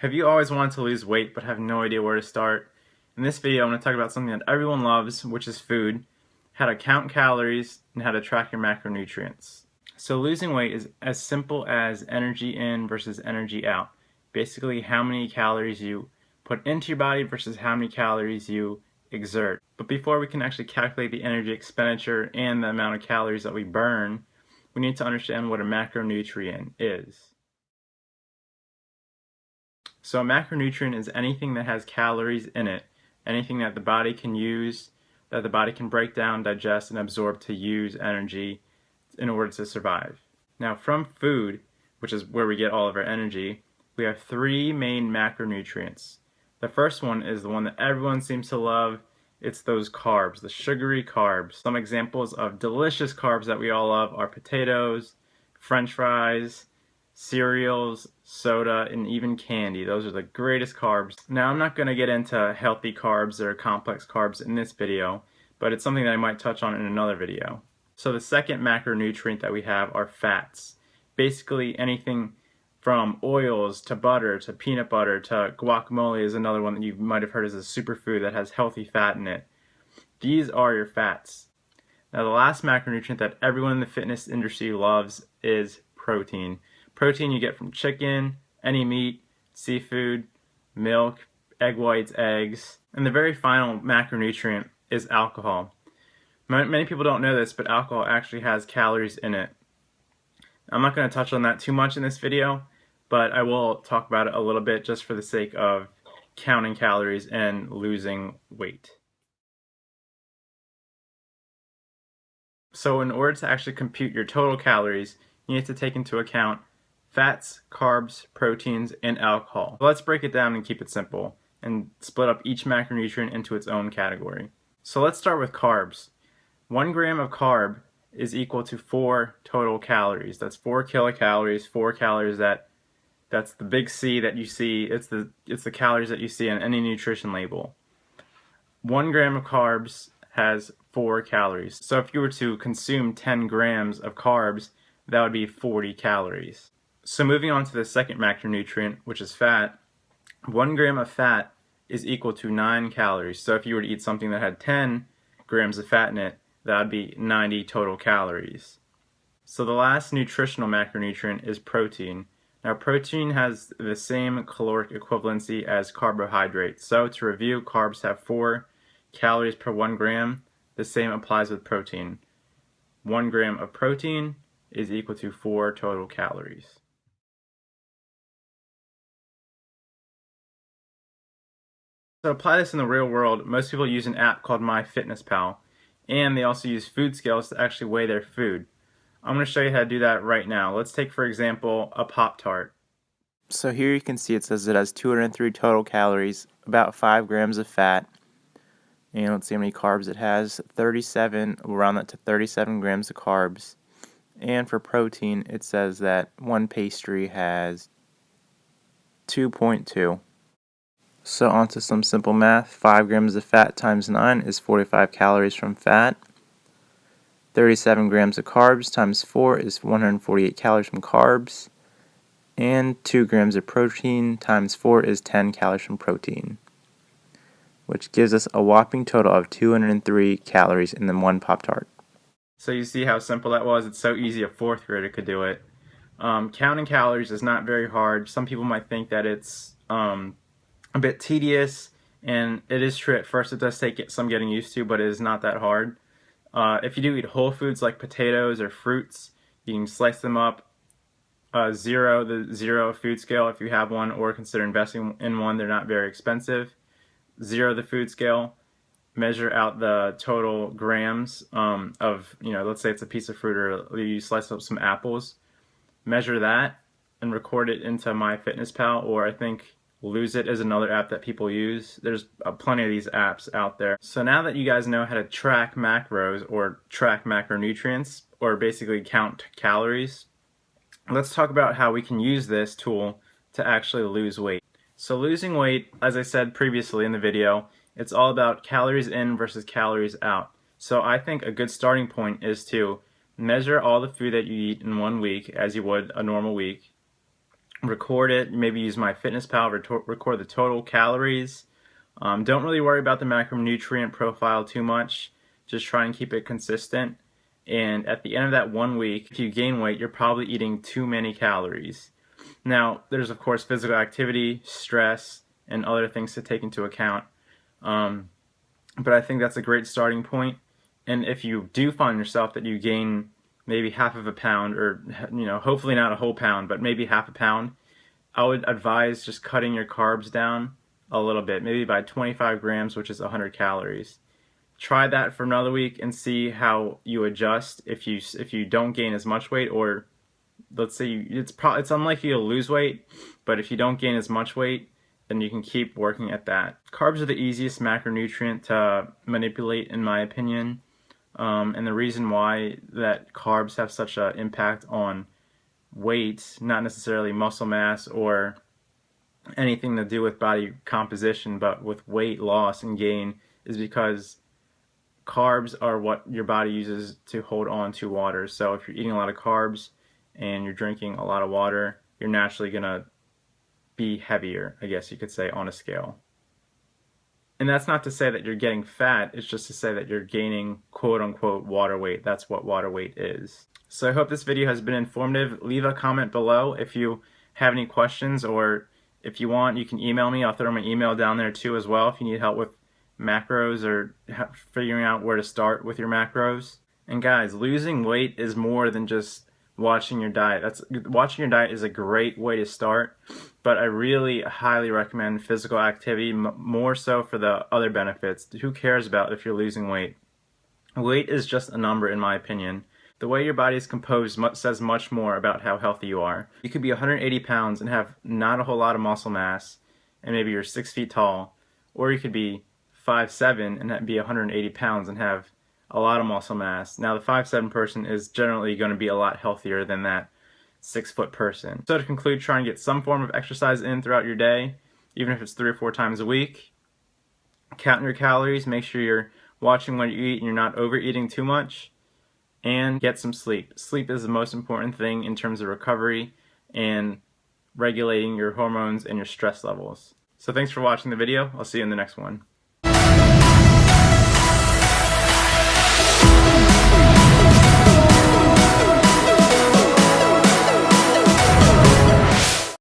Have you always wanted to lose weight but have no idea where to start? In this video, I'm going to talk about something that everyone loves, which is food, how to count calories, and how to track your macronutrients. So losing weight is as simple as energy in versus energy out. Basically, how many calories you put into your body versus how many calories you exert. But before we can actually calculate the energy expenditure and the amount of calories that we burn, we need to understand what a macronutrient is. So a macronutrient is anything that has calories in it, anything that the body can use, that the body can break down, digest, and absorb to use energy in order to survive. Now from food, which is where we get all of our energy, we have three main macronutrients. The first one is the one that everyone seems to love. It's those carbs, the sugary carbs. Some examples of delicious carbs that we all love are potatoes, French fries, cereals, soda, and even candy. Those are the greatest carbs. Now I'm not going to get into healthy carbs or complex carbs in this video, but it's something that I might touch on in another video. So the second macronutrient that we have are fats. Basically anything from oils to butter to peanut butter to guacamole is another one that you might have heard as a superfood that has healthy fat in it. These are your fats. Now the last macronutrient that everyone in the fitness industry loves is protein. Protein you get from chicken, any meat, seafood, milk, egg whites, eggs. And the very final macronutrient is alcohol. Many people don't know this, but alcohol actually has calories in it. I'm not going to touch on that too much in this video, but I will talk about it a little bit just for the sake of counting calories and losing weight. So in order to actually compute your total calories, you need to take into account fats, carbs, proteins, and alcohol. Let's break it down and keep it simple and split up each macronutrient into its own category. So let's start with carbs. 1 gram of carb is equal to 4 total calories. That's 4 kilocalories, 4 calories that's the big C that you see. It's the calories that you see on any nutrition label. 1 gram of carbs has 4 calories. So if you were to consume 10 grams of carbs, that would be 40 calories. So moving on to the second macronutrient, which is fat, 1 gram of fat is equal to 9 calories. So if you were to eat something that had 10 grams of fat in it, that would be 90 total calories. So the last nutritional macronutrient is protein. Now protein has the same caloric equivalency as carbohydrates. So to review, carbs have 4 calories per 1 gram. The same applies with protein. 1 gram of protein is equal to 4 total calories. To apply this in the real world, most people use an app called MyFitnessPal, and they also use food scales to actually weigh their food. I'm going to show you how to do that right now. Let's take, for example, a Pop-Tart. So here you can see it says it has 203 total calories, about 5 grams of fat, and let's see how many carbs it has. 37, we'll round that to 37 grams of carbs. And for protein, it says that one pastry has 2.2. So on to some simple math. 5 grams of fat times 9 is 45 calories from fat. 37 grams of carbs times 4 is 148 calories from carbs. And 2 grams of protein times 4 is 10 calories from protein, which gives us a whopping total of 203 calories in the one Pop-Tart. So you see how simple that was? It's so easy a 4th grader could do it. Counting calories is not very hard. Some people might think that it's a bit tedious, and it is true at first. It does take some getting used to, but it is not that hard. If you do eat whole foods like potatoes or fruits, you can slice them up. The zero food scale if you have one, or consider investing in one. They're not very expensive. 0 the food scale. Measure out the total grams of, let's say it's a piece of fruit, or you slice up some apples. Measure that and record it into MyFitnessPal, or I think Lose It is another app that people use. There's plenty of these apps out there. So now that you guys know how to track macros or track macronutrients, or basically count calories, let's talk about how we can use this tool to actually lose weight. So losing weight, as I said previously in the video, it's all about calories in versus calories out. So I think a good starting point is to measure all the food that you eat in 1 week as you would a normal week. record it, maybe use MyFitnessPal, record the total calories. Don't really worry about the macronutrient profile too much. Just try and keep it consistent. And at the end of that 1 week, if you gain weight, you're probably eating too many calories. Now, there's of course physical activity, stress, and other things to take into account. But I think that's a great starting point. And if you do find yourself that you gain maybe half of a pound, or hopefully not a whole pound, but maybe half a pound, I would advise just cutting your carbs down a little bit, maybe by 25 grams, which is 100 calories. Try that for another week and see how you adjust. If you don't gain as much weight, or let's say it's unlikely you'll lose weight, but if you don't gain as much weight, then you can keep working at that. Carbs are the easiest macronutrient to manipulate, in my opinion. And the reason why that carbs have such an impact on weight, not necessarily muscle mass or anything to do with body composition, but with weight loss and gain, is because carbs are what your body uses to hold on to water. So if you're eating a lot of carbs and you're drinking a lot of water, you're naturally going to be heavier, I guess you could say, on a scale. And that's not to say that you're getting fat, it's just to say that you're gaining quote-unquote water weight. That's what water weight is. So I hope this video has been informative. Leave a comment below if you have any questions, or if you want, you can email me. I'll throw my email down there too as well if you need help with macros or figuring out where to start with your macros. And guys, losing weight is more than just watching your diet. Watching your diet is a great way to start, but I really highly recommend physical activity, more so for the other benefits. Who cares about if you're losing weight? Weight is just a number, in my opinion. The way your body is composed says much more about how healthy you are. You could be 180 pounds and have not a whole lot of muscle mass, and maybe you're 6 feet tall, or you could be 5'7" and be 180 pounds and have a lot of muscle mass. Now the 5'7" person is generally going to be a lot healthier than that 6-foot person. So to conclude, try and get some form of exercise in throughout your day, even if it's 3 or 4 times a week. Count your calories, make sure you're watching what you eat and you're not overeating too much, and get some sleep. Sleep is the most important thing in terms of recovery and regulating your hormones and your stress levels. So thanks for watching the video. I'll see you in the next one.